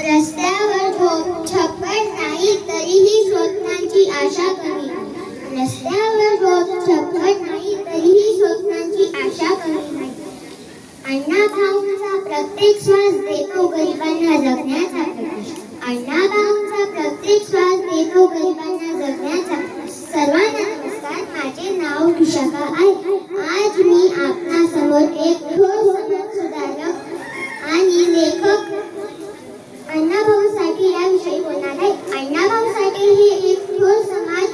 रस्त्यावर झोप छप्पन नाही तरीही स्वप्नांची आशा कमी नाही. रस्त्यावर झोप छप्पन नाही तरीही स्वप्नांची आशा कमी नाही. अण्णा भाऊंचा प्रत्येक श्वास देतो गरिबांना जगण्याचा प्रकाश. अण्णा भाऊंचा प्रत्येक श्वास देतो गरिबांना जगण्याचा प्रकाश. सर्वांना नमस्कार. माझे नाव विशाखा आहे. आज मी आपणा समोर एक ठोस समाज सुधारक आणि लेखक अण्णाभाऊसाठी याविषयी बोलणार आहे. अण्णाभाऊसाठी हे एक ठोस समाज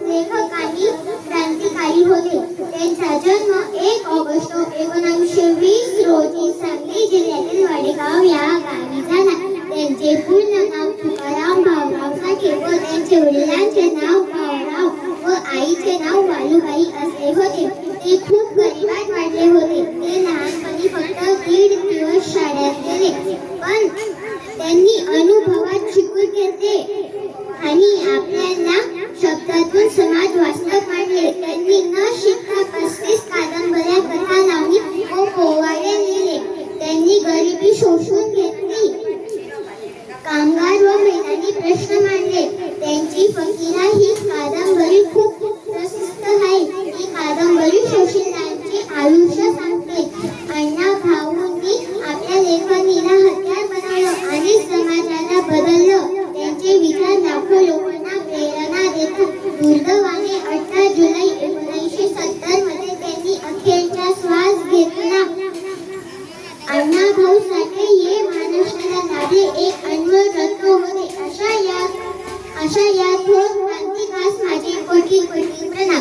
लेखक आणि क्रांतिकारी होते. त्यांचा जन्म 1 ऑगस्ट 1920 रोजी सांगली जिल्ह्यातील वडेगाव या गावी झाला. त्यांचे पूर्ण नाव तुकाराम भाऊराव साठे व त्यांच्या वडिलांचे नाव भाऊराव व आईचे नाव वालुबाई असे होते. ते खूप गरिबात वाढले होते. ते लहानपणी फक्त 1.5 दिवस शाळेत गेले, पण त्यांनी अनुभवात शिकून घेतले आणि आपल्याला शब्दातून समाज वास्तव मांडले. त्यांनी न शिकता 35 कादंबऱ्या, कथा, लावणी व पोवाडे लिहिले. त्यांनी गरिबी शोषून घेतली, कामगार व महिलांनी प्रश्न मांडले. त्यांची फकीरा ही कादंबरी खूप प्रसिद्ध आहे. ही कादंबरी शोषितांचे आयुष्य सांगते. अण्णा भाऊंनी आपल्या लेखणीला हत्यार बनवलं आणि समाजाला बदललं. त्यांचे विचार लाखो लोकांना प्रेरणा देतात. दुर्दैवाने 18 जुलै 1970 मध्ये त्यांनी अखेरचा श्वास घेतला. अण्णाभाऊ साठे हे महाराष्ट्राला लाभले एक अनमोल रत्न होते. अशा या थोर क्रांतिकास माझे कोटी कोटी प्रणाम.